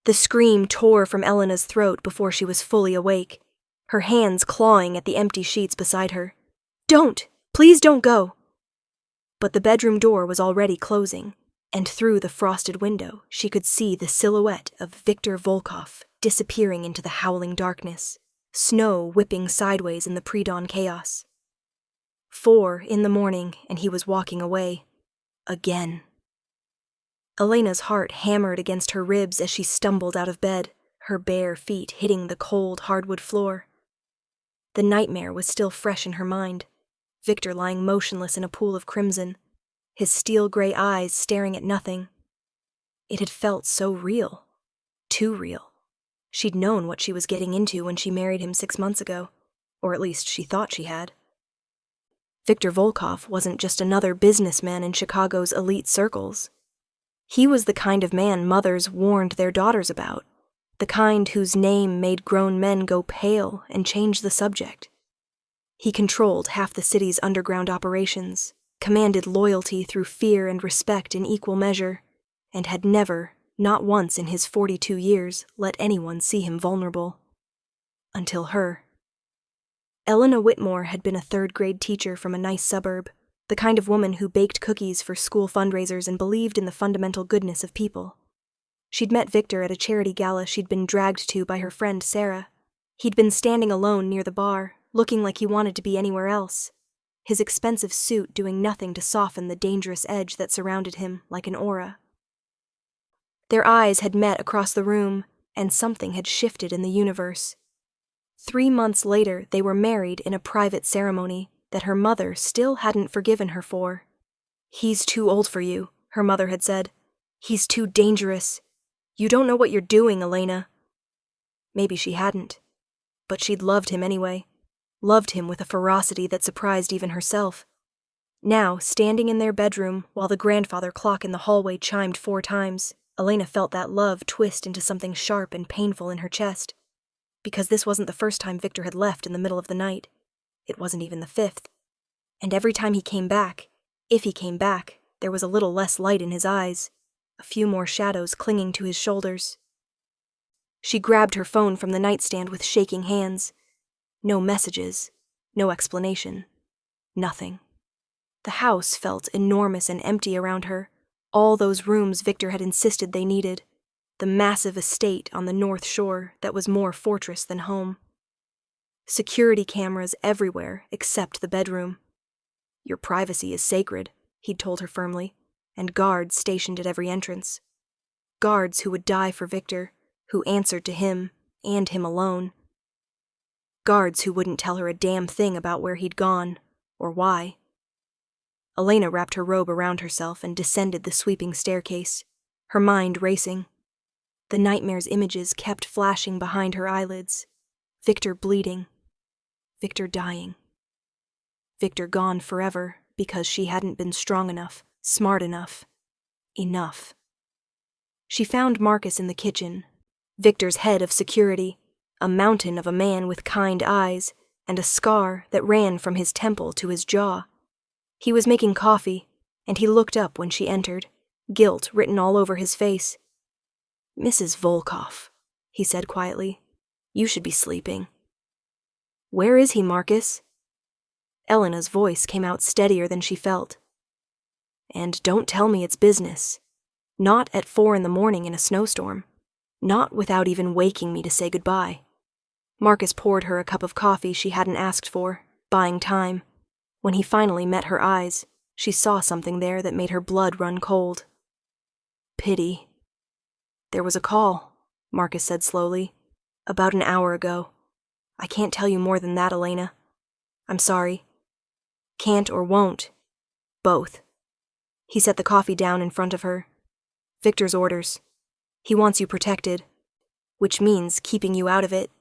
The scream tore from Elena's throat before she was fully awake, her hands clawing at the empty sheets beside her. "Don't! Please don't go!" But the bedroom door was already closing, and through the frosted window she could see the silhouette of Victor Volkov disappearing into the howling darkness, snow whipping sideways in the pre-dawn chaos. 4 a.m, and he was walking away. Again. Elena's heart hammered against her ribs as she stumbled out of bed, her bare feet hitting the cold hardwood floor. The nightmare was still fresh in her mind, Victor lying motionless in a pool of crimson, his steel-gray eyes staring at nothing. It had felt so real. Too real. She'd known what she was getting into when she married him 6 months ago, or at least she thought she had. Victor Volkov wasn't just another businessman in Chicago's elite circles. He was the kind of man mothers warned their daughters about, the kind whose name made grown men go pale and change the subject. He controlled half the city's underground operations, commanded loyalty through fear and respect in equal measure, and had never, not once in his 42 years, let anyone see him vulnerable. Until her. Elena Whitmore had been a third-grade teacher from a nice suburb, the kind of woman who baked cookies for school fundraisers and believed in the fundamental goodness of people. She'd met Victor at a charity gala she'd been dragged to by her friend Sarah. He'd been standing alone near the bar, looking like he wanted to be anywhere else, his expensive suit doing nothing to soften the dangerous edge that surrounded him like an aura. Their eyes had met across the room, and something had shifted in the universe. 3 months later, they were married in a private ceremony that her mother still hadn't forgiven her for. "He's too old for you," her mother had said. "He's too dangerous. You don't know what you're doing, Elena." Maybe she hadn't, but she'd loved him anyway, loved him with a ferocity that surprised even herself. Now, standing in their bedroom while the grandfather clock in the hallway chimed 4 times, Elena felt that love twist into something sharp and painful in her chest. Because this wasn't the first time Victor had left in the middle of the night. It wasn't even the 5th. And every time he came back, if he came back, there was a little less light in his eyes, a few more shadows clinging to his shoulders. She grabbed her phone from the nightstand with shaking hands. No messages, no explanation, nothing. The house felt enormous and empty around her, all those rooms Victor had insisted they needed, the massive estate on the North Shore that was more fortress than home. Security cameras everywhere except the bedroom. "Your privacy is sacred," he'd told her firmly, and guards stationed at every entrance. Guards who would die for Victor, who answered to him, and him alone. Guards who wouldn't tell her a damn thing about where he'd gone, or why. Elena wrapped her robe around herself and descended the sweeping staircase, her mind racing. The nightmare's images kept flashing behind her eyelids. Victor bleeding. Victor dying. Victor gone forever because she hadn't been strong enough, smart enough, enough. She found Marcus in the kitchen, Victor's head of security, a mountain of a man with kind eyes, and a scar that ran from his temple to his jaw. He was making coffee, and he looked up when she entered, guilt written all over his face. "Mrs. Volkov," he said quietly, "you should be sleeping." "Where is he, Marcus?" Elena's voice came out steadier than she felt. "And don't tell me it's business. Not at 4 a.m. in a snowstorm. Not without even waking me to say goodbye." Marcus poured her a cup of coffee she hadn't asked for, buying time. When he finally met her eyes, she saw something there that made her blood run cold. "Pity." "There was a call," Marcus said slowly, "about an hour ago. I can't tell you more than that, Elena. I'm sorry. Can't or won't. Both." He set the coffee down in front of her. "Victor's orders. He wants you protected, which means keeping you out of it."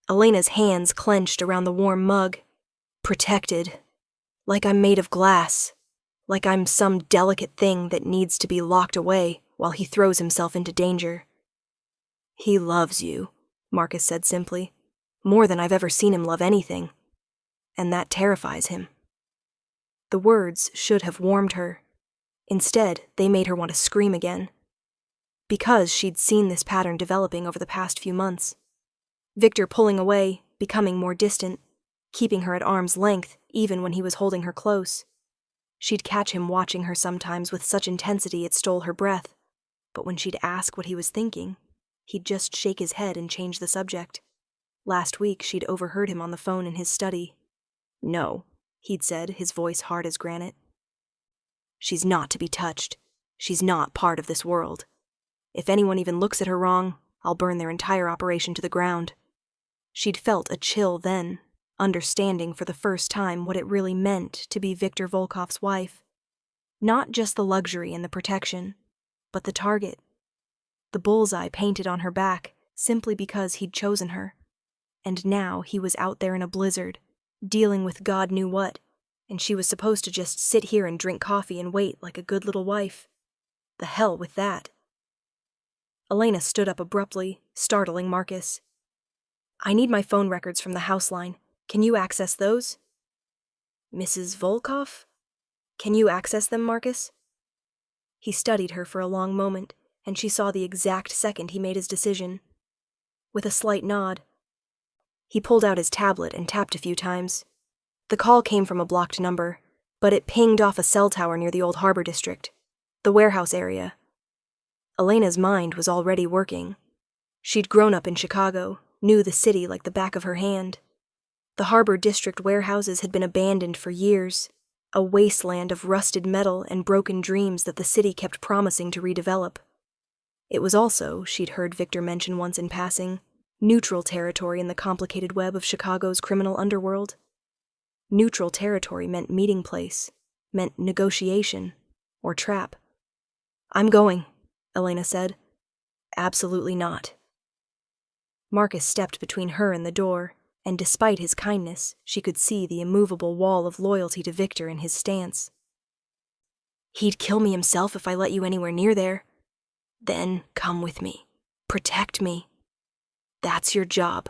Elena's hands clenched around the warm mug. Protected. Like I'm made of glass. Like I'm some delicate thing that needs to be locked away while he throws himself into danger. "He loves you," Marcus said simply. "More than I've ever seen him love anything. And that terrifies him." The words should have warmed her. Instead, they made her want to scream again. because she'd seen this pattern developing over the past few months. Victor pulling away, becoming more distant, keeping her at arm's length even when he was holding her close. She'd catch him watching her sometimes with such intensity it stole her breath, but when she'd ask what he was thinking, he'd just shake his head and change the subject. Last week she'd overheard him on the phone in his study. "No," he'd said, his voice hard as granite. "She's not to be touched. She's not part of this world. If anyone even looks at her wrong, I'll burn their entire operation to the ground." She'd felt a chill then, understanding for the first time what it really meant to be Viktor Volkov's wife. Not just the luxury and the protection, but the target. The bullseye painted on her back simply because he'd chosen her. And now he was out there in a blizzard, dealing with God knew what, and she was supposed to just sit here and drink coffee and wait like a good little wife. The hell with that. Elena stood up abruptly, startling Marcus. "I need my phone records from the house line. Can you access those?" "Mrs. Volkov? Can you access them, Marcus?" He studied her for a long moment, and she saw the exact second he made his decision. With a slight nod, he pulled out his tablet and tapped a few times. The call came from a blocked number, but it pinged off a cell tower near the old harbor district, the warehouse area. Elena's mind was already working. She'd grown up in Chicago, knew the city like the back of her hand. The harbor district warehouses had been abandoned for years, a wasteland of rusted metal and broken dreams that the city kept promising to redevelop. It was also, she'd heard Victor mention once in passing, neutral territory in the complicated web of Chicago's criminal underworld. Neutral territory meant meeting place, meant negotiation, or trap. "I'm going," Elena said. "Absolutely not." Marcus stepped between her and the door, and despite his kindness, she could see the immovable wall of loyalty to Victor in his stance. "He'd kill me himself if I let you anywhere near there. Then come with me. Protect me. That's your job,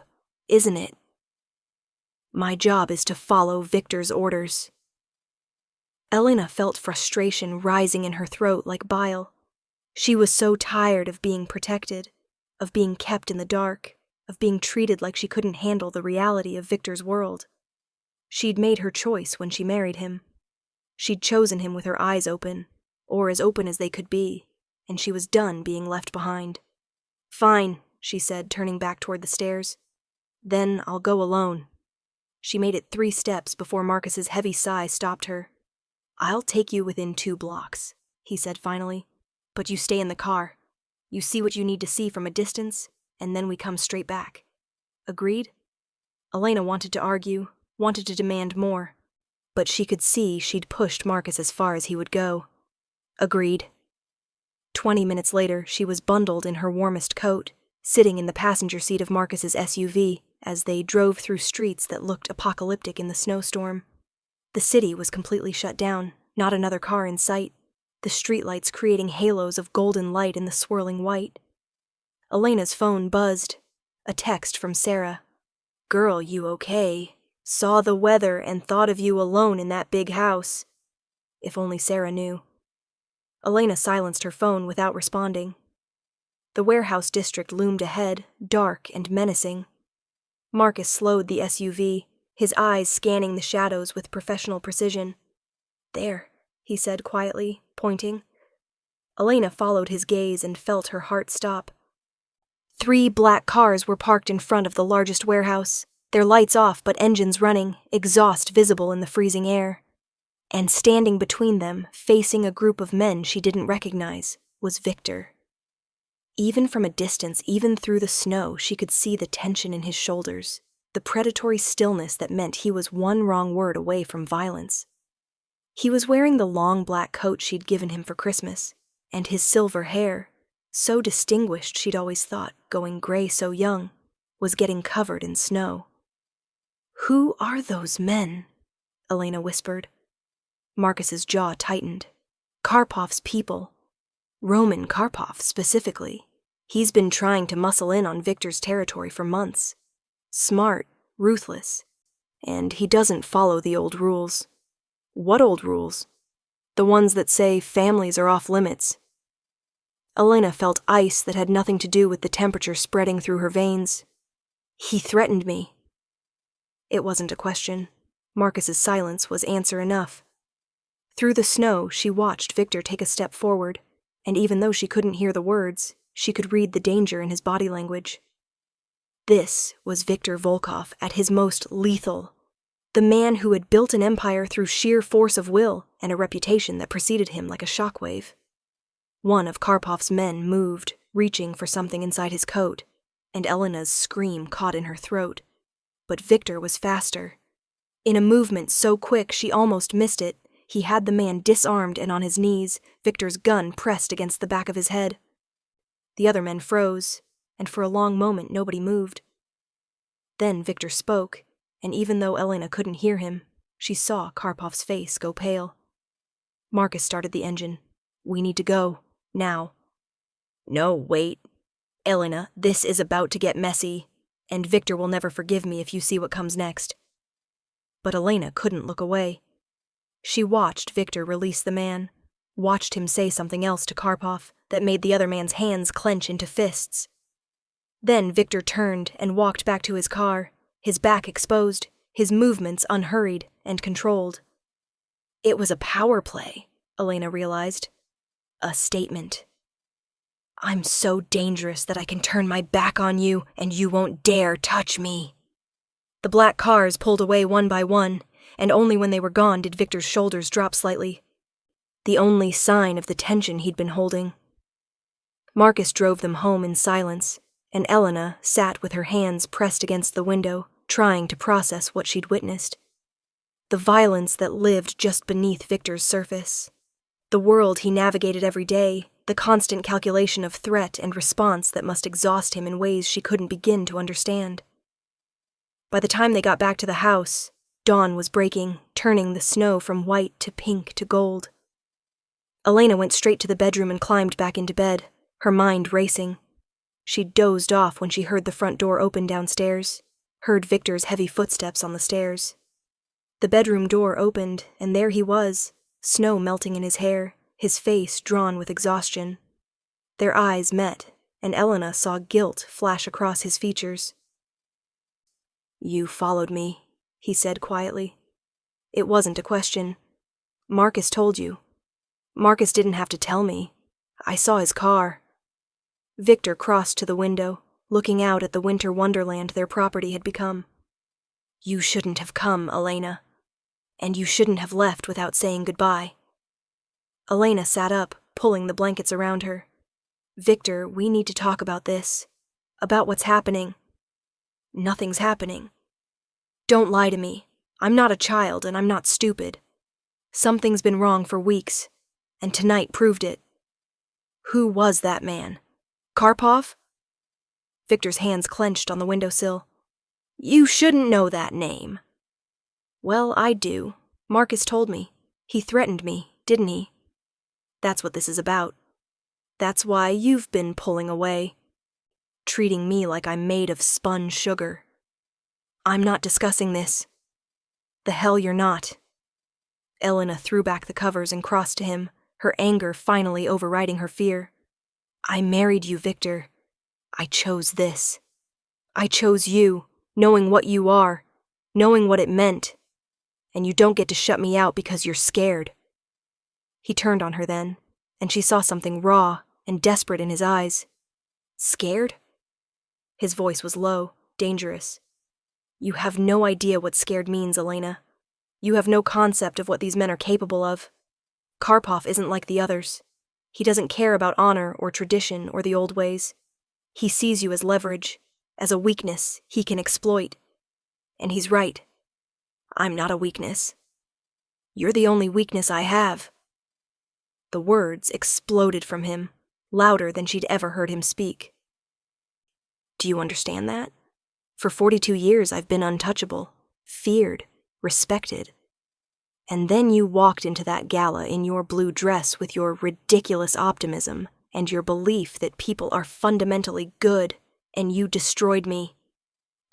isn't it?" "My job is to follow Victor's orders." Elena felt frustration rising in her throat like bile. She was so tired of being protected, of being kept in the dark, of being treated like she couldn't handle the reality of Victor's world. She'd made her choice when she married him. She'd chosen him with her eyes open, or as open as they could be, and she was done being left behind. "Fine," she said, turning back toward the stairs. "Then I'll go alone." She made it 3 steps before Marcus's heavy sigh stopped her. "I'll take you within 2 blocks, he said finally. "But you stay in the car. You see what you need to see from a distance, and then we come straight back. Agreed?" Elena wanted to argue, wanted to demand more, but she could see she'd pushed Marcus as far as he would go. Agreed. 20 minutes later, she was bundled in her warmest coat, sitting in the passenger seat of Marcus's SUV as they drove through streets that looked apocalyptic in the snowstorm. The city was completely shut down, not another car in sight, the streetlights creating halos of golden light in the swirling white. Elena's phone buzzed. A text from Sarah. "Girl, you okay? Saw the weather and thought of you alone in that big house." If only Sarah knew. Elena silenced her phone without responding. The warehouse district loomed ahead, dark and menacing. Marcus slowed the SUV, his eyes scanning the shadows with professional precision. "There," he said quietly, pointing. Elena followed his gaze and felt her heart stop. 3 black cars were parked in front of the largest warehouse, their lights off but engines running, exhaust visible in the freezing air. And standing between them, facing a group of men she didn't recognize, was Victor. Even from a distance, even through the snow, she could see the tension in his shoulders, the predatory stillness that meant he was one wrong word away from violence. He was wearing the long black coat she'd given him for Christmas, and his silver hair, so distinguished she'd always thought, going gray so young, was getting covered in snow. "Who are those men?" Elena whispered. Marcus's jaw tightened. Karpov's people. Roman Karpov, specifically. He's been trying to muscle in on Victor's territory for months. Smart, ruthless. And he doesn't follow the old rules. What old rules? The ones that say families are off limits. Elena felt ice that had nothing to do with the temperature spreading through her veins. He threatened me. It wasn't a question. Marcus's silence was answer enough. Through the snow, she watched Victor take a step forward, and even though she couldn't hear the words, she could read the danger in his body language. This was Victor Volkov at his most lethal. The man who had built an empire through sheer force of will and a reputation that preceded him like a shockwave. One of Karpov's men moved, reaching for something inside his coat, and Elena's scream caught in her throat. But Victor was faster. In a movement so quick she almost missed it, he had the man disarmed and on his knees, Victor's gun pressed against the back of his head. The other men froze, and for a long moment nobody moved. Then Victor spoke, and even though Elena couldn't hear him, she saw Karpov's face go pale. Marcus started the engine. "We need to go. Now." "No, wait. Elena, this is about to get messy, and Victor will never forgive me if you see what comes next." But Elena couldn't look away. She watched Victor release the man, watched him say something else to Karpov that made the other man's hands clench into fists. Then Victor turned and walked back to his car, his back exposed, his movements unhurried and controlled. It was a power play, Elena realized. A statement. "I'm so dangerous that I can turn my back on you and you won't dare touch me." The black cars pulled away one by one, and only when they were gone did Victor's shoulders drop slightly. The only sign of the tension he'd been holding. Marcus drove them home in silence, and Elena sat with her hands pressed against the window, trying to process what she'd witnessed. The violence that lived just beneath Victor's surface. The world he navigated every day, the constant calculation of threat and response that must exhaust him in ways she couldn't begin to understand. By the time they got back to the house, dawn was breaking, turning the snow from white to pink to gold. Elena went straight to the bedroom and climbed back into bed, her mind racing. She dozed off when she heard the front door open downstairs, heard Victor's heavy footsteps on the stairs. The bedroom door opened, and there he was, snow melting in his hair, his face drawn with exhaustion. Their eyes met, and Elena saw guilt flash across his features. "You followed me," he said quietly. "It wasn't a question. Marcus told you. Marcus didn't have to tell me. I saw his car." Victor crossed to the window, looking out at the winter wonderland their property had become. "You shouldn't have come, Elena. And you shouldn't have left without saying goodbye." Elena sat up, pulling the blankets around her. "Victor, we need to talk about this. About what's happening." "Nothing's happening." "Don't lie to me. I'm not a child and I'm not stupid. Something's been wrong for weeks, and tonight proved it." "Who was that man? Karpov?" Victor's hands clenched on the windowsill. "You shouldn't know that name." "Well, I do. Marcus told me. He threatened me, didn't he? That's what this is about. That's why you've been pulling away, treating me like I'm made of spun sugar." "I'm not discussing this." "The hell you're not." Elena threw back the covers and crossed to him, her anger finally overriding her fear. "I married you, Victor. I chose this. I chose you, knowing what you are, knowing what it meant. And you don't get to shut me out because you're scared." He turned on her then, and she saw something raw and desperate in his eyes. "Scared?" His voice was low, dangerous. "You have no idea what scared means, Elena. You have no concept of what these men are capable of. Karpov isn't like the others. He doesn't care about honor or tradition or the old ways. He sees you as leverage, as a weakness he can exploit. And he's right. I'm not a weakness. You're the only weakness I have." The words exploded from him, louder than she'd ever heard him speak. "Do you understand that? For 42 years I've been untouchable, feared, respected. And then you walked into that gala in your blue dress with your ridiculous optimism and your belief that people are fundamentally good, and you destroyed me.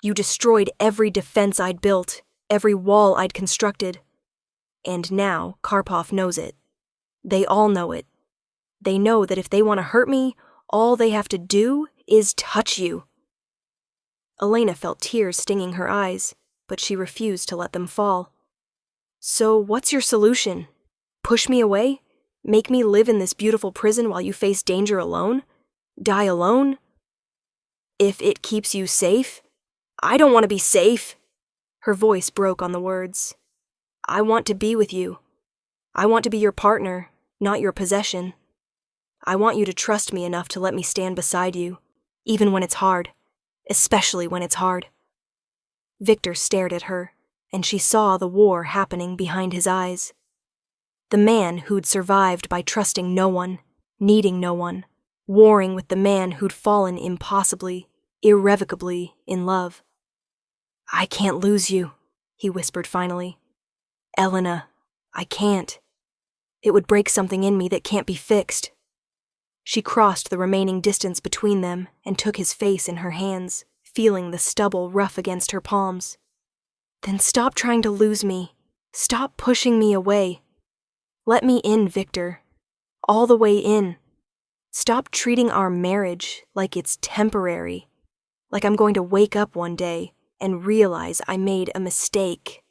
You destroyed every defense I'd built, every wall I'd constructed. And now Karpov knows it. They all know it. They know that if they want to hurt me, all they have to do is touch you. Elena felt tears stinging her eyes, but she refused to let them fall. So what's your solution? Push me away? Make me live in this beautiful prison while you face danger alone? Die alone? If it keeps you safe? I don't want to be safe. Her voice broke on the words. I want to be with you. I want to be your partner, not your possession. I want you to trust me enough to let me stand beside you, even when it's hard, especially when it's hard. Victor stared at her, and she saw the war happening behind his eyes. The man who'd survived by trusting no one, needing no one, warring with the man who'd fallen impossibly, irrevocably in love. I can't lose you, he whispered finally. Elena, I can't. It would break something in me that can't be fixed. She crossed the remaining distance between them and took his face in her hands, feeling the stubble rough against her palms. Then stop trying to lose me. Stop pushing me away. Let me in, Victor. All the way in. Stop treating our marriage like it's temporary, like I'm going to wake up one day and realize I made a mistake.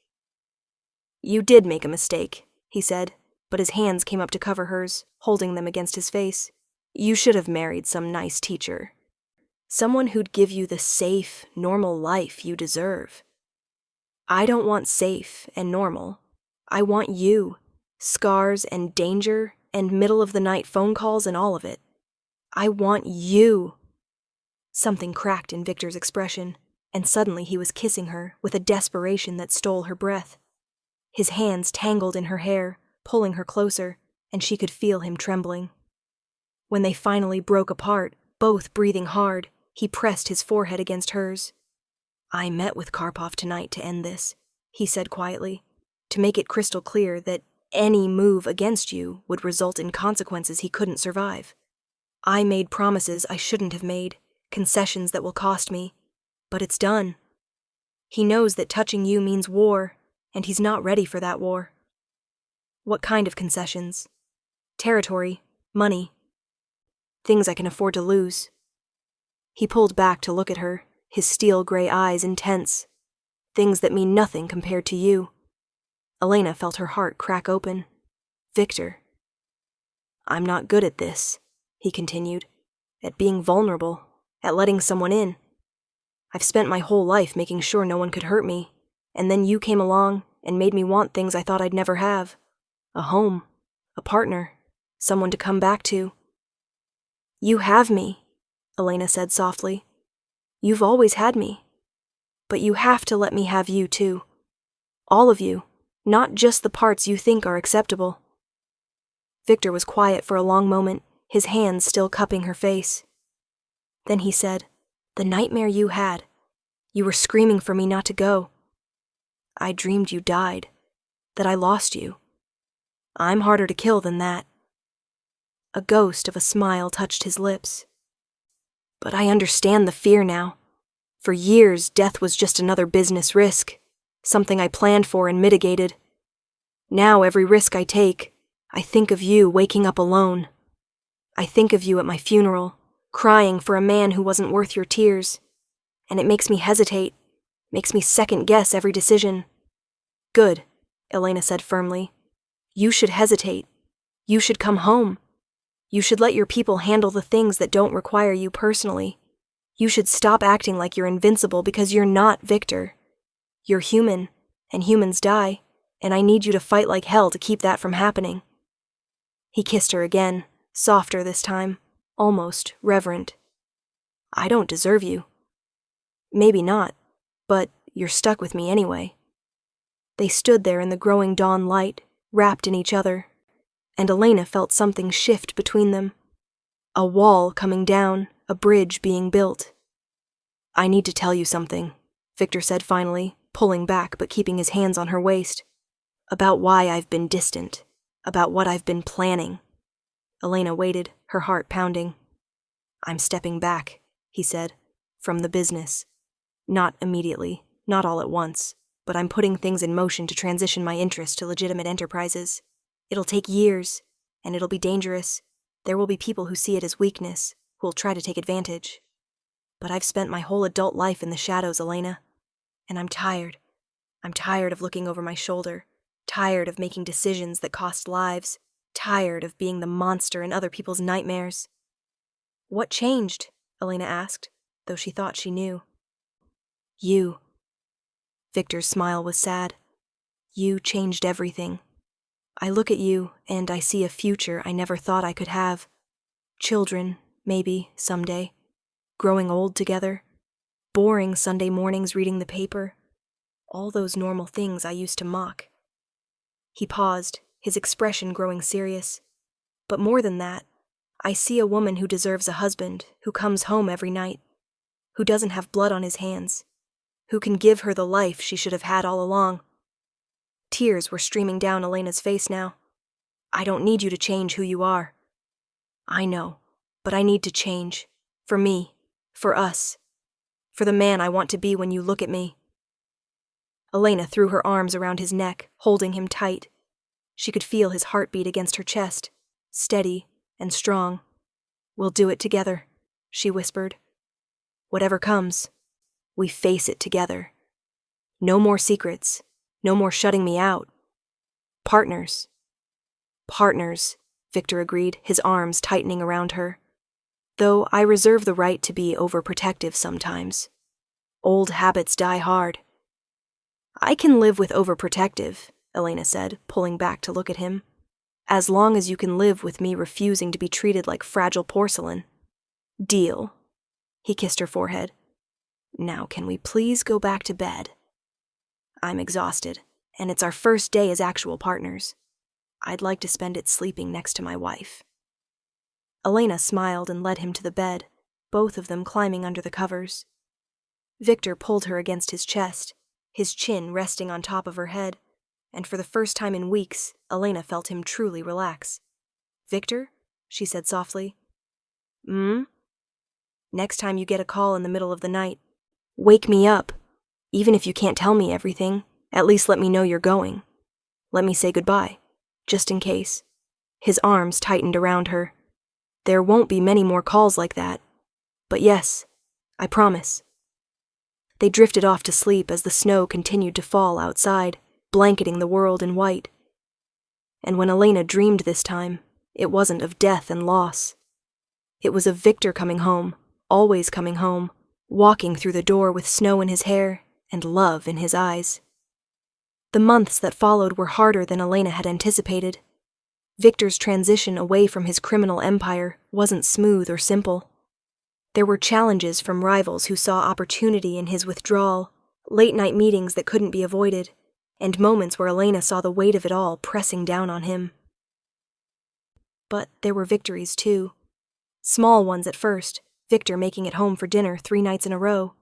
You did make a mistake, he said, but his hands came up to cover hers, holding them against his face. You should have married some nice teacher. Someone who'd give you the safe, normal life you deserve. I don't want safe and normal. I want you, scars and danger and middle-of-the-night phone calls and all of it. I want you. Something cracked in Victor's expression, and suddenly he was kissing her with a desperation that stole her breath. His hands tangled in her hair, pulling her closer, and she could feel him trembling. When they finally broke apart, both breathing hard, he pressed his forehead against hers. I met with Karpov tonight to end this, he said quietly, to make it crystal clear that any move against you would result in consequences he couldn't survive. I made promises I shouldn't have made, concessions that will cost me, but it's done. He knows that touching you means war, and he's not ready for that war. What kind of concessions? Territory, money. Things I can afford to lose. He pulled back to look at her, his steel-gray eyes intense. Things that mean nothing compared to you. Elena felt her heart crack open. Victor. I'm not good at this, he continued, at being vulnerable, at letting someone in. I've spent my whole life making sure no one could hurt me, and then you came along and made me want things I thought I'd never have. A home, a partner, someone to come back to. You have me, Elena said softly. You've always had me. But you have to let me have you too. All of you, not just the parts you think are acceptable. Victor was quiet for a long moment, his hands still cupping her face. Then he said, The nightmare you had. You were screaming for me not to go. I dreamed you died, that I lost you. I'm harder to kill than that. A ghost of a smile touched his lips. But I understand the fear now. For years, death was just another business risk, something I planned for and mitigated. Now every risk I take, I think of you waking up alone. I think of you at my funeral, crying for a man who wasn't worth your tears. And it makes me hesitate, makes me second-guess every decision. Good, Elena said firmly. You should hesitate. You should come home. You should let your people handle the things that don't require you personally. You should stop acting like you're invincible because you're not Victor. You're human, and humans die, and I need you to fight like hell to keep that from happening. He kissed her again, softer this time, almost reverent. I don't deserve you. Maybe not, but you're stuck with me anyway. They stood there in the growing dawn light, wrapped in each other, and Elena felt something shift between them. A wall coming down, a bridge being built. I need to tell you something, Victor said finally, pulling back but keeping his hands on her waist. About why I've been distant, about what I've been planning. Elena waited, her heart pounding. I'm stepping back, he said, from the business. Not immediately, not all at once, but I'm putting things in motion to transition my interests to legitimate enterprises. It'll take years, and it'll be dangerous, There will be people who see it as weakness, who will try to take advantage. But I've spent my whole adult life in the shadows, Elena. And I'm tired. I'm tired of looking over my shoulder, tired of making decisions that cost lives, tired of being the monster in other people's nightmares. What changed? Elena asked, though she thought she knew. You. Victor's smile was sad. You changed everything. I look at you, and I see a future I never thought I could have. Children, maybe, someday. Growing old together. Boring Sunday mornings reading the paper. All those normal things I used to mock. He paused, his expression growing serious. But more than that, I see a woman who deserves a husband, who comes home every night, who doesn't have blood on his hands, who can give her the life she should have had all along. Tears were streaming down Elena's face now. I don't need you to change who you are. I know, but I need to change. For me, for us, for the man I want to be when you look at me. Elena threw her arms around his neck, holding him tight. She could feel his heartbeat against her chest, steady and strong. We'll do it together, she whispered. Whatever comes, we face it together. No more secrets, no more shutting me out. Partners. Partners, Victor agreed, his arms tightening around her. Though I reserve the right to be overprotective sometimes. Old habits die hard. I can live with overprotective, Elena said, pulling back to look at him. As long as you can live with me refusing to be treated like fragile porcelain. Deal. He kissed her forehead. Now can we please go back to bed? I'm exhausted, and it's our first day as actual partners. I'd like to spend it sleeping next to my wife. Elena smiled and led him to the bed, both of them climbing under the covers. Victor pulled her against his chest, his chin resting on top of her head, and for the first time in weeks, Elena felt him truly relax. Victor? She said softly. Next time you get a call in the middle of the night, wake me up. Even if you can't tell me everything, at least let me know you're going. Let me say goodbye, just in case. His arms tightened around her. There won't be many more calls like that. But yes, I promise. They drifted off to sleep as the snow continued to fall outside, blanketing the world in white. And when Elena dreamed this time, it wasn't of death and loss. It was of Victor coming home, always coming home, walking through the door with snow in his hair and love in his eyes. The months that followed were harder than Elena had anticipated. Victor's transition away from his criminal empire wasn't smooth or simple. There were challenges from rivals who saw opportunity in his withdrawal, late-night meetings that couldn't be avoided, and moments where Elena saw the weight of it all pressing down on him. But there were victories, too. Small ones at first, Victor making it home for dinner 3 nights in a row.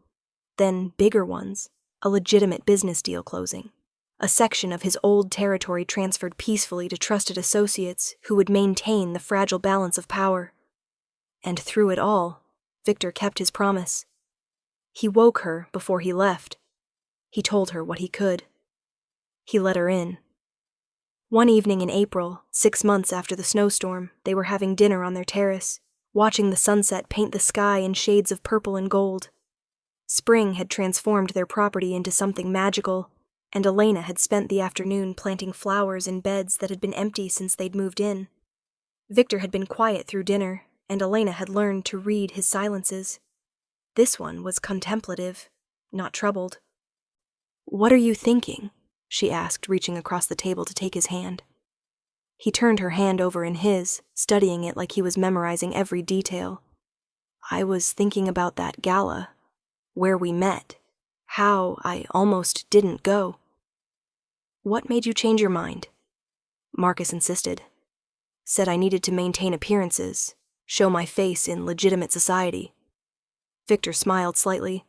Then bigger ones, a legitimate business deal closing. A section of his old territory transferred peacefully to trusted associates who would maintain the fragile balance of power. And through it all, Victor kept his promise. He woke her before he left. He told her what he could. He let her in. One evening in April, 6 months after the snowstorm, they were having dinner on their terrace, watching the sunset paint the sky in shades of purple and gold. Spring had transformed their property into something magical, and Elena had spent the afternoon planting flowers in beds that had been empty since they'd moved in. Victor had been quiet through dinner, and Elena had learned to read his silences. This one was contemplative, not troubled. "What are you thinking?" she asked, reaching across the table to take his hand. He turned her hand over in his, studying it like he was memorizing every detail. "I was thinking about that gala, where we met, how I almost didn't go." "What made you change your mind?" Marcus insisted. "Said I needed to maintain appearances, show my face in legitimate society." Victor smiled slightly.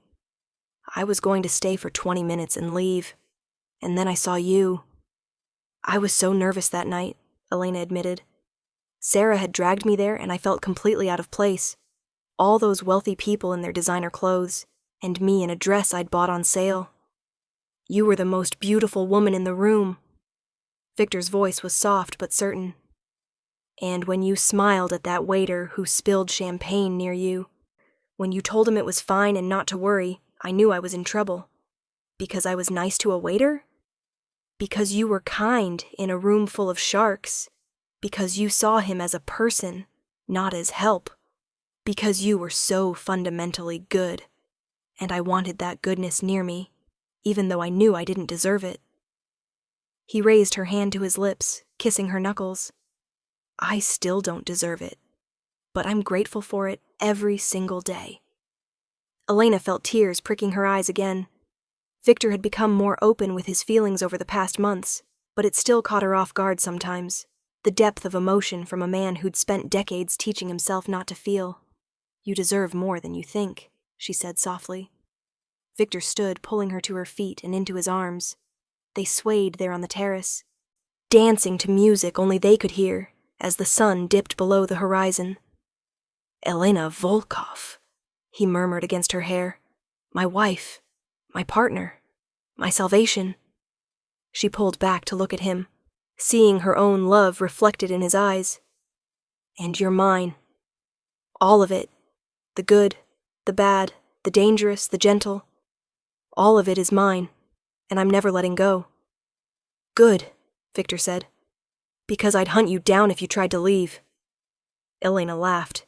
"I was going to stay for 20 minutes and leave, and then I saw you." "I was so nervous that night," Elena admitted. "Sarah had dragged me there and I felt completely out of place. All those wealthy people in their designer clothes, and me in a dress I'd bought on sale. You were the most beautiful woman in the room." Victor's voice was soft but certain. And when you smiled at that waiter who spilled champagne near you, when you told him it was fine and not to worry, I knew I was in trouble. Because I was nice to a waiter? Because you were kind in a room full of sharks? Because you saw him as a person, not as help? Because you were so fundamentally good, and I wanted that goodness near me, even though I knew I didn't deserve it. He raised her hand to his lips, kissing her knuckles. I still don't deserve it, but I'm grateful for it every single day. Elena felt tears pricking her eyes again. Victor had become more open with his feelings over the past months, but it still caught her off guard sometimes, the depth of emotion from a man who'd spent decades teaching himself not to feel. You deserve more than you think, she said softly. Victor stood, pulling her to her feet and into his arms. They swayed there on the terrace, dancing to music only they could hear as the sun dipped below the horizon. Elena Volkov, he murmured against her hair. My wife, my partner, my salvation. She pulled back to look at him, seeing her own love reflected in his eyes. And you're mine. All of it. The good, the bad, the dangerous, the gentle. All of it is mine, and I'm never letting go. Good, Victor said. Because I'd hunt you down if you tried to leave. Elena laughed.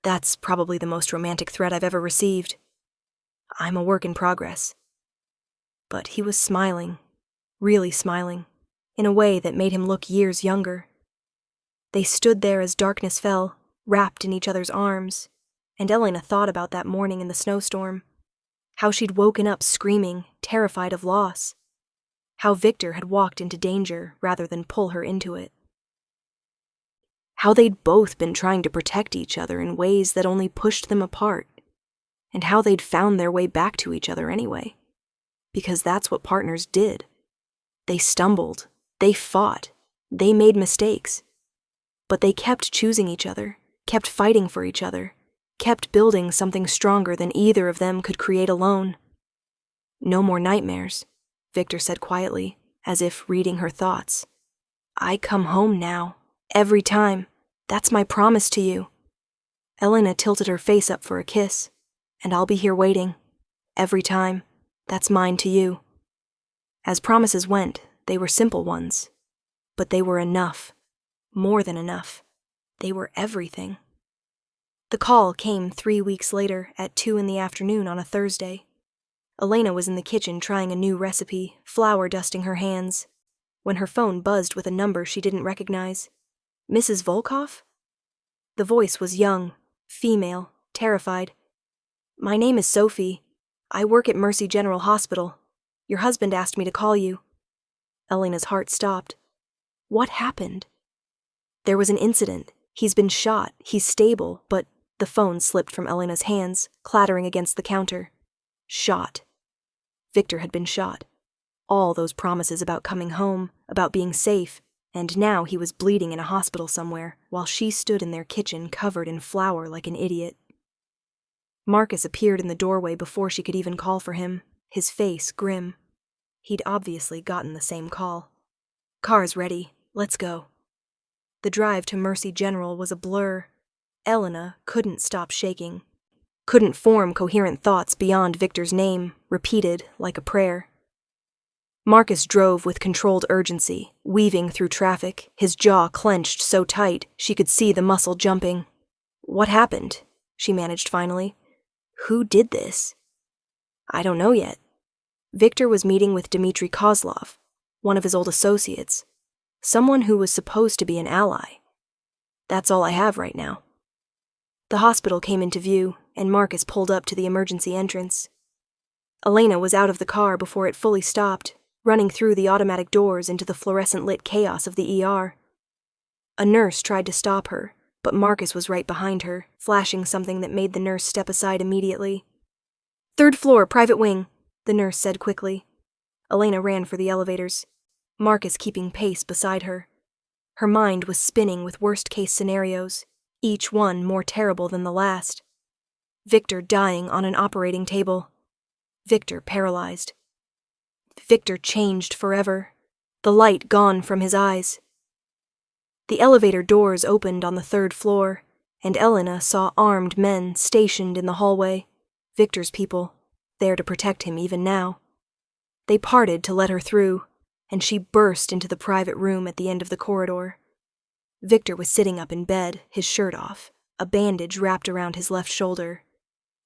That's probably the most romantic threat I've ever received. I'm a work in progress. But he was smiling, really smiling, in a way that made him look years younger. They stood there as darkness fell, wrapped in each other's arms, and Elena thought about that morning in the snowstorm, how she'd woken up screaming, terrified of loss, how Victor had walked into danger rather than pull her into it, how they'd both been trying to protect each other in ways that only pushed them apart, and how they'd found their way back to each other anyway, because that's what partners did. They stumbled, they fought, they made mistakes, but they kept choosing each other, kept fighting for each other, kept building something stronger than either of them could create alone. No more nightmares, Victor said quietly, as if reading her thoughts. I come home now, every time. That's my promise to you. Elena tilted her face up for a kiss, and I'll be here waiting. Every time. That's mine to you. As promises went, they were simple ones, but they were enough. More than enough. They were everything. The call came 3 weeks later at 2 p.m. on a Thursday. Elena was in the kitchen trying a new recipe, flour dusting her hands, when her phone buzzed with a number she didn't recognize. Mrs. Volkov? The voice was young, female, terrified. My name is Sophie. I work at Mercy General Hospital. Your husband asked me to call you. Elena's heart stopped. What happened? There was an incident. He's been shot. He's stable, but the phone slipped from Elena's hands, clattering against the counter. Shot. Victor had been shot. All those promises about coming home, about being safe, and now he was bleeding in a hospital somewhere, while she stood in their kitchen covered in flour like an idiot. Marcus appeared in the doorway before she could even call for him, his face grim. He'd obviously gotten the same call. Car's ready. Let's go. The drive to Mercy General was a blur. Elena couldn't stop shaking, couldn't form coherent thoughts beyond Victor's name, repeated like a prayer. Marcus drove with controlled urgency, weaving through traffic, his jaw clenched so tight she could see the muscle jumping. What happened? She managed finally. Who did this? I don't know yet. Victor was meeting with Dmitry Kozlov, one of his old associates, someone who was supposed to be an ally. That's all I have right now. The hospital came into view, and Marcus pulled up to the emergency entrance. Elena was out of the car before it fully stopped, running through the automatic doors into the fluorescent-lit chaos of the ER. A nurse tried to stop her, but Marcus was right behind her, flashing something that made the nurse step aside immediately. "Third floor, private wing," the nurse said quickly. Elena ran for the elevators, Marcus keeping pace beside her. Her mind was spinning with worst-case scenarios, each one more terrible than the last. Victor dying on an operating table. Victor paralyzed. Victor changed forever, the light gone from his eyes. The elevator doors opened on the 3rd floor, and Elena saw armed men stationed in the hallway, Victor's people, there to protect him even now. They parted to let her through, and she burst into the private room at the end of the corridor. Victor was sitting up in bed, his shirt off, a bandage wrapped around his left shoulder.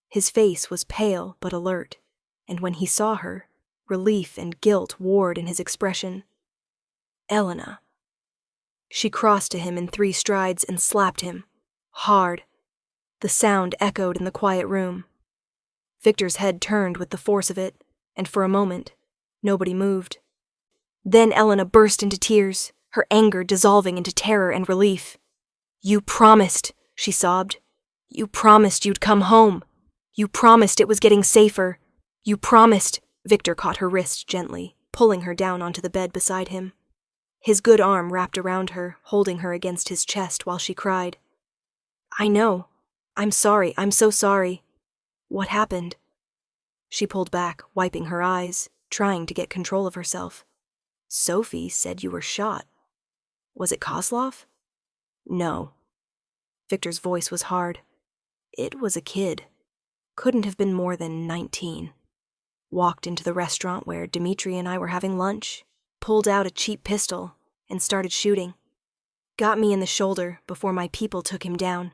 His face was pale but alert, and when he saw her, relief and guilt warred in his expression. "Elena." She crossed to him in 3 strides and slapped him, hard. The sound echoed in the quiet room. Victor's head turned with the force of it, and for a moment, nobody moved. Then Elena burst into tears, her anger dissolving into terror and relief. "You promised," she sobbed. "You promised you'd come home. You promised it was getting safer. You promised—" Victor caught her wrist gently, pulling her down onto the bed beside him. His good arm wrapped around her, holding her against his chest while she cried. "I know. I'm sorry. I'm so sorry. What happened?" She pulled back, wiping her eyes, trying to get control of herself. "Sophie said you were shot. Was it Kozlov?" "No." Victor's voice was hard. "It was a kid. Couldn't have been more than 19. Walked into the restaurant where Dmitri and I were having lunch, pulled out a cheap pistol, and started shooting. Got me in the shoulder before my people took him down."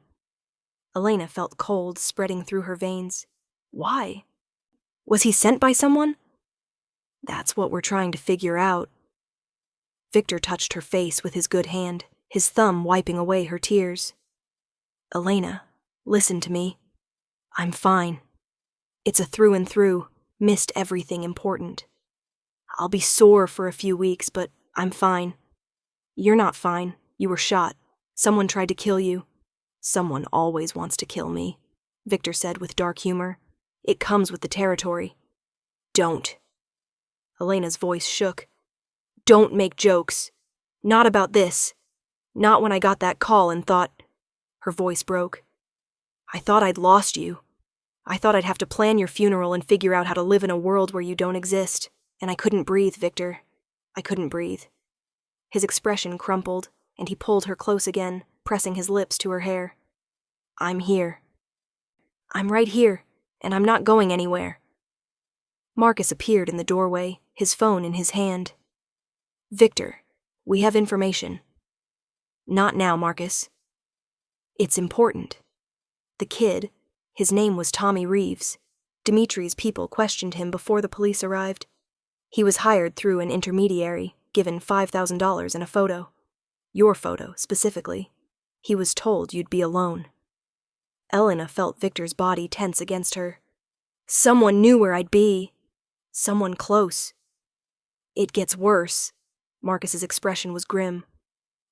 Elena felt cold spreading through her veins. "Why? Was he sent by someone?" "That's what we're trying to figure out." Victor touched her face with his good hand, his thumb wiping away her tears. "Elena, listen to me. I'm fine. It's a through and through, missed everything important. I'll be sore for a few weeks, but I'm fine. You're not fine. You were shot. Someone tried to kill you." "Someone always wants to kill me," Victor said with dark humor. "It comes with the territory." "Don't." Elena's voice shook. "Don't make jokes. Not about this. Not when I got that call and thought—" Her voice broke. "I thought I'd lost you. I thought I'd have to plan your funeral and figure out how to live in a world where you don't exist. And I couldn't breathe, Victor. I couldn't breathe." His expression crumpled, and he pulled her close again, pressing his lips to her hair. "I'm here. I'm right here, and I'm not going anywhere." Marcus appeared in the doorway, his phone in his hand. "Victor, we have information." "Not now, Marcus." "It's important. The kid, his name was Tommy Reeves. Dimitri's people questioned him before the police arrived. He was hired through an intermediary, given $5,000 and a photo. Your photo, specifically. He was told you'd be alone." Elena felt Victor's body tense against her. "Someone knew where I'd be. Someone close." "It gets worse." Marcus's expression was grim.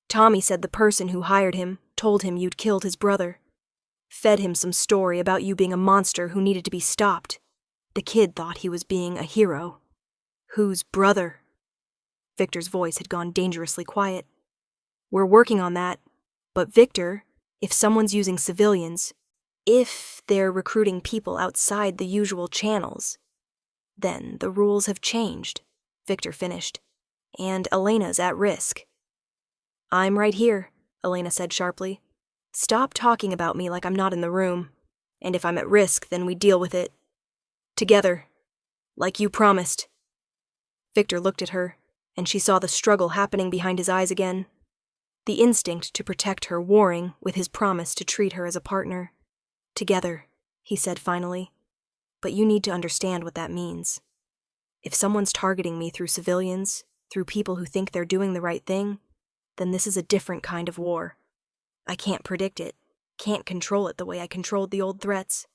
"Tommy said the person who hired him told him you'd killed his brother. Fed him some story about you being a monster who needed to be stopped. The kid thought he was being a hero." "Whose brother?" Victor's voice had gone dangerously quiet. "We're working on that. But Victor, if someone's using civilians, if they're recruiting people outside the usual channels, then the rules have changed," Victor finished. "And Elena's at risk." "I'm right here," Elena said sharply. "Stop talking about me like I'm not in the room. And if I'm at risk, then we deal with it. Together. Like you promised." Victor looked at her, and she saw the struggle happening behind his eyes again. The instinct to protect her warring with his promise to treat her as a partner. "Together," he said finally. "But you need to understand what that means. If someone's targeting me through civilians, through people who think they're doing the right thing, then this is a different kind of war. I can't predict it, can't control it the way I controlled the old threats.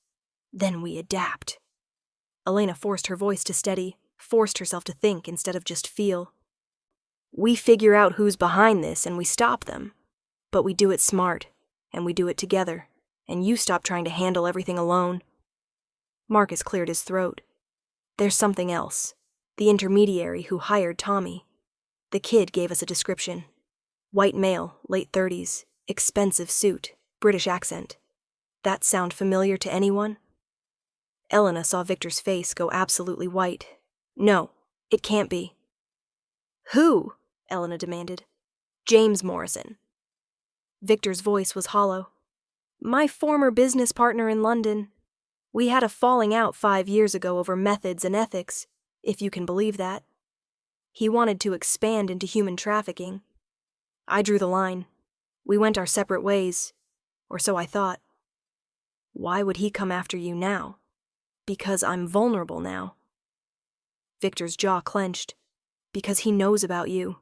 Then we adapt." Elena forced her voice to steady, forced herself to think instead of just feel. "We figure out who's behind this and we stop them. But we do it smart, and we do it together, and you stop trying to handle everything alone." Marcus cleared his throat. "There's something else. The intermediary who hired Tommy. The kid gave us a description. White male, late 30s, expensive suit, British accent. That sound familiar to anyone?" Elena saw Victor's face go absolutely white. "No, it can't be." "Who?" Elena demanded. "James Morrison. Victor's voice was hollow. My former business partner in London. We had a falling out 5 years ago over methods and ethics, if you can believe that. He wanted to expand into human trafficking. I drew the line. We went our separate ways, or so I thought. Why would he come after you now? Because I'm vulnerable now. Victor's jaw clenched. Because he knows about you.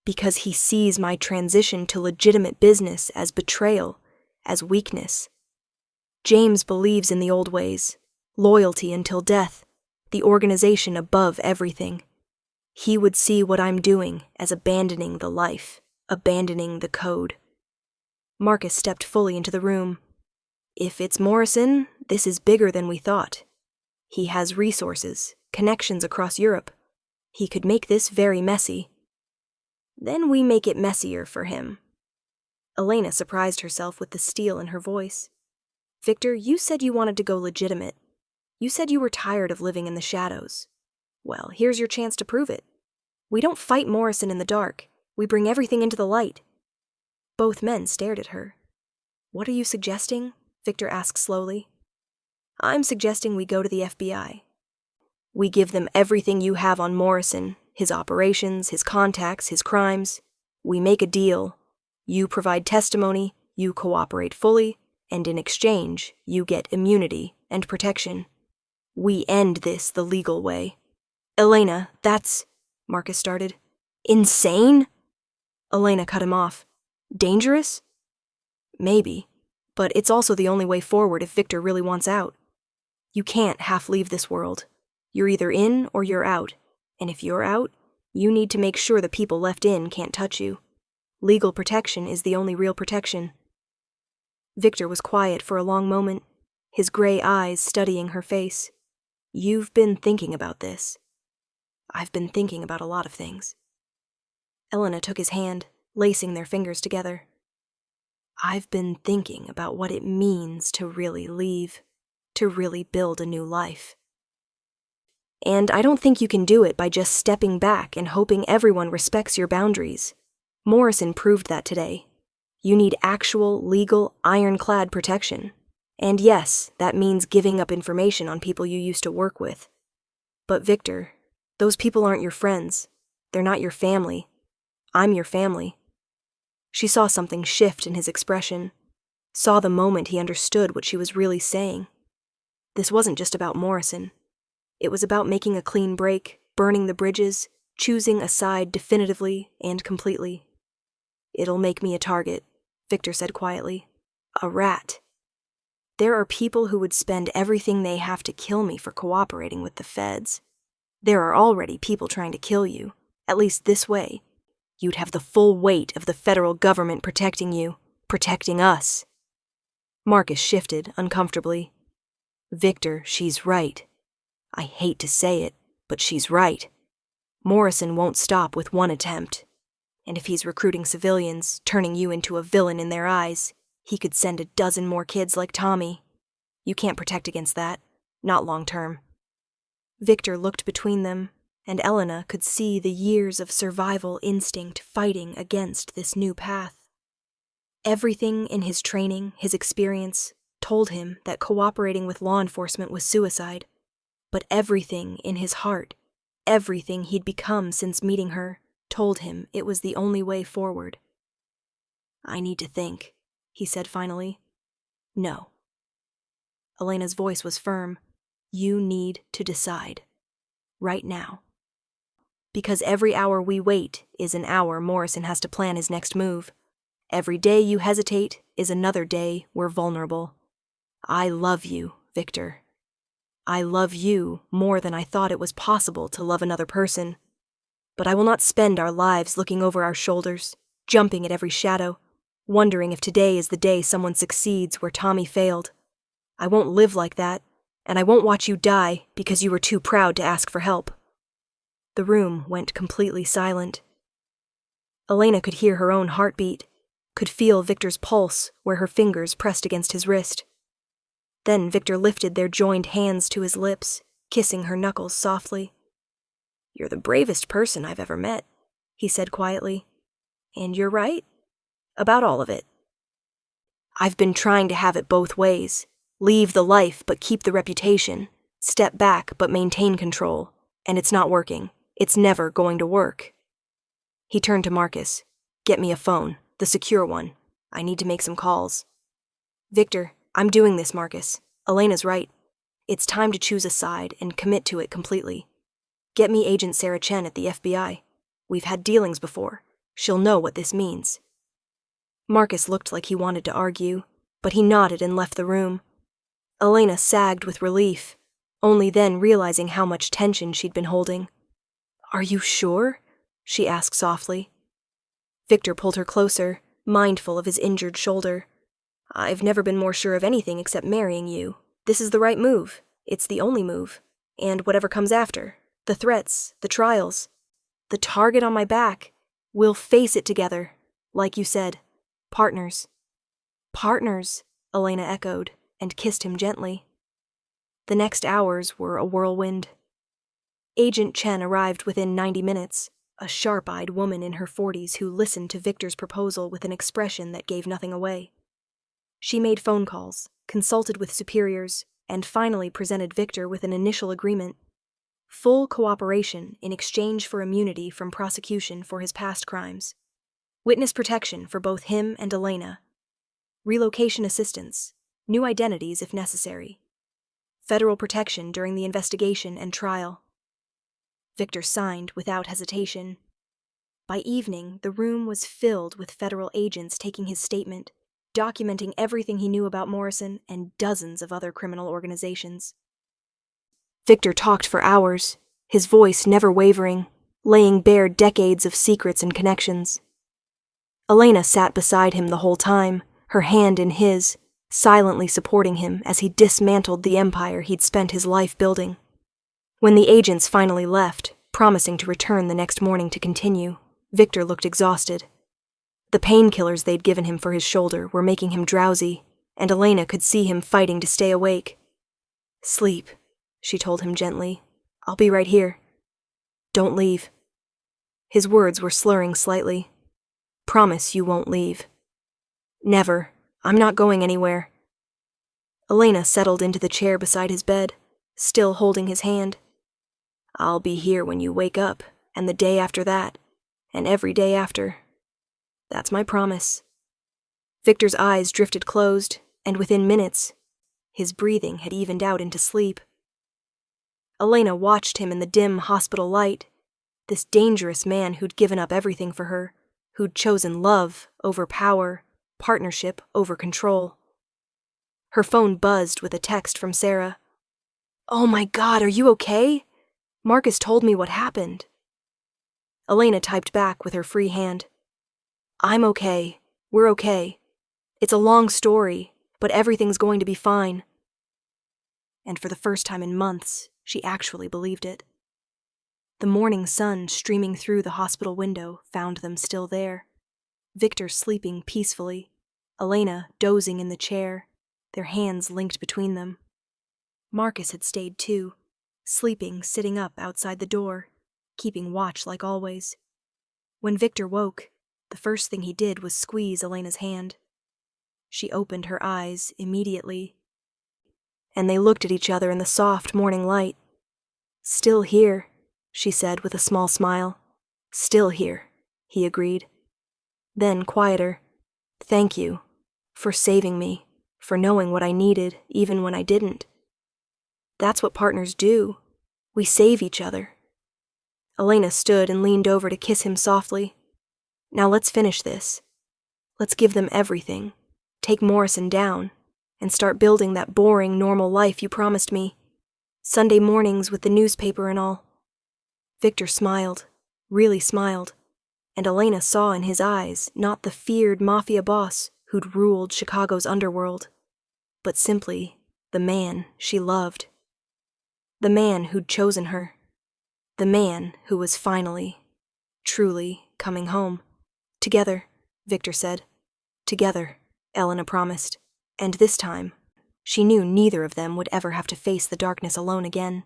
Because he sees my transition to legitimate business as betrayal, as weakness. James believes in the old ways, loyalty until death, the organization above everything. He would see what I'm doing as abandoning the life, abandoning the code. Marcus stepped fully into the room. If it's Morrison, this is bigger than we thought. He has resources, connections across Europe. He could make this very messy. Then we make it messier for him. Elena surprised herself with the steel in her voice. Victor, you said you wanted to go legitimate. You said you were tired of living in the shadows. Well, here's your chance to prove it. We don't fight Morrison in the dark. We bring everything into the light. Both men stared at her. What are you suggesting? Victor asked slowly. I'm suggesting we go to the FBI. We give them everything you have on Morrison, his operations, his contacts, his crimes. We make a deal. You provide testimony, you cooperate fully, and in exchange, you get immunity and protection. We end this the legal way. Elena, that's... Marcus started. Insane? Elena cut him off. Dangerous? Maybe, but it's also the only way forward if Victor really wants out. You can't half leave this world. You're either in or you're out, and if you're out, you need to make sure the people left in can't touch you. Legal protection is the only real protection. Victor was quiet for a long moment, his gray eyes studying her face. You've been thinking about this. I've been thinking about a lot of things. Elena took his hand, lacing their fingers together. I've been thinking about what it means to really leave, to really build a new life. And I don't think you can do it by just stepping back and hoping everyone respects your boundaries. Morrison proved that today. You need actual, legal, ironclad protection. And yes, that means giving up information on people you used to work with. But Victor, those people aren't your friends. They're not your family. I'm your family. She saw something shift in his expression, saw the moment he understood what she was really saying. This wasn't just about Morrison. It was about making a clean break, burning the bridges, choosing a side definitively and completely. It'll make me a target, Victor said quietly. A rat. There are people who would spend everything they have to kill me for cooperating with the feds. There are already people trying to kill you, at least this way. You'd have the full weight of the federal government protecting you, protecting us. Marcus shifted uncomfortably. Victor, she's right. I hate to say it, but she's right. Morrison won't stop with one attempt. And if he's recruiting civilians, turning you into a villain in their eyes, he could send a dozen more kids like Tommy. You can't protect against that, not long term. Victor looked between them, and Elena could see the years of survival instinct fighting against this new path. Everything in his training, his experience, told him that cooperating with law enforcement was suicide. But everything in his heart, everything he'd become since meeting her, told him it was the only way forward. I need to think, he said finally. No. Elena's voice was firm. You need to decide. Right now. Because every hour we wait is an hour Morrison has to plan his next move. Every day you hesitate is another day we're vulnerable. I love you, Victor. I love you more than I thought it was possible to love another person. But I will not spend our lives looking over our shoulders, jumping at every shadow, wondering if today is the day someone succeeds where Tommy failed. I won't live like that, and I won't watch you die because you were too proud to ask for help. The room went completely silent. Elena could hear her own heartbeat, could feel Victor's pulse where her fingers pressed against his wrist. Then Victor lifted their joined hands to his lips, kissing her knuckles softly. You're the bravest person I've ever met, he said quietly. And you're right. About all of it. I've been trying to have it both ways. Leave the life but keep the reputation. Step back but maintain control. And it's not working. It's never going to work. He turned to Marcus. Get me a phone, the secure one. I need to make some calls. Victor, I'm doing this, Marcus. Elena's right. It's time to choose a side and commit to it completely. Get me Agent Sarah Chen at the FBI. We've had dealings before. She'll know what this means. Marcus looked like he wanted to argue, but he nodded and left the room. Elena sagged with relief, only then realizing how much tension she'd been holding. Are you sure? She asked softly. Victor pulled her closer, mindful of his injured shoulder. I've never been more sure of anything except marrying you. This is the right move. It's the only move. And whatever comes after, the threats, the trials, the target on my back, we'll face it together, like you said. Partners. Partners, Elena echoed, and kissed him gently. The next hours were a whirlwind. Agent Chen arrived within 90 minutes, a sharp-eyed woman in her 40s who listened to Victor's proposal with an expression that gave nothing away. She made phone calls, consulted with superiors, and finally presented Victor with an initial agreement. Full cooperation in exchange for immunity from prosecution for his past crimes. Witness protection for both him and Elena. Relocation assistance, new identities if necessary. Federal protection during the investigation and trial. Victor signed without hesitation. By evening, the room was filled with federal agents taking his statement, documenting everything he knew about Morrison and dozens of other criminal organizations. Victor talked for hours, his voice never wavering, laying bare decades of secrets and connections. Elena sat beside him the whole time, her hand in his, silently supporting him as he dismantled the empire he'd spent his life building. When the agents finally left, promising to return the next morning to continue, Victor looked exhausted. The painkillers they'd given him for his shoulder were making him drowsy, and Elena could see him fighting to stay awake. Sleep, she told him gently. I'll be right here. Don't leave. His words were slurring slightly. Promise you won't leave. Never. I'm not going anywhere. Elena settled into the chair beside his bed, still holding his hand. I'll be here when you wake up, and the day after that, and every day after. That's my promise. Victor's eyes drifted closed, and within minutes, his breathing had evened out into sleep. Elena watched him in the dim hospital light, this dangerous man who'd given up everything for her, who'd chosen love over power, partnership over control. Her phone buzzed with a text from Sarah. Oh my God, are you okay? Marcus told me what happened. Elena typed back with her free hand. I'm okay. We're okay. It's a long story, but everything's going to be fine. And for the first time in months, she actually believed it. The morning sun streaming through the hospital window found them still there. Victor sleeping peacefully, Elena dozing in the chair, their hands linked between them. Marcus had stayed too, sleeping sitting up outside the door, keeping watch like always. When Victor woke, the first thing he did was squeeze Elena's hand. She opened her eyes immediately, and they looked at each other in the soft morning light. Still here, she said with a small smile. Still here, he agreed. Then, quieter, thank you for saving me, for knowing what I needed even when I didn't. That's what partners do. We save each other. Elena stood and leaned over to kiss him softly. Now let's finish this. Let's give them everything, take Morrison down, and start building that boring, normal life you promised me. Sunday mornings with the newspaper and all. Victor smiled, really smiled, and Elena saw in his eyes not the feared Mafia boss who'd ruled Chicago's underworld, but simply the man she loved. The man who'd chosen her. The man who was finally, truly coming home. Together, Victor said. Together, Elena promised. And this time, she knew neither of them would ever have to face the darkness alone again.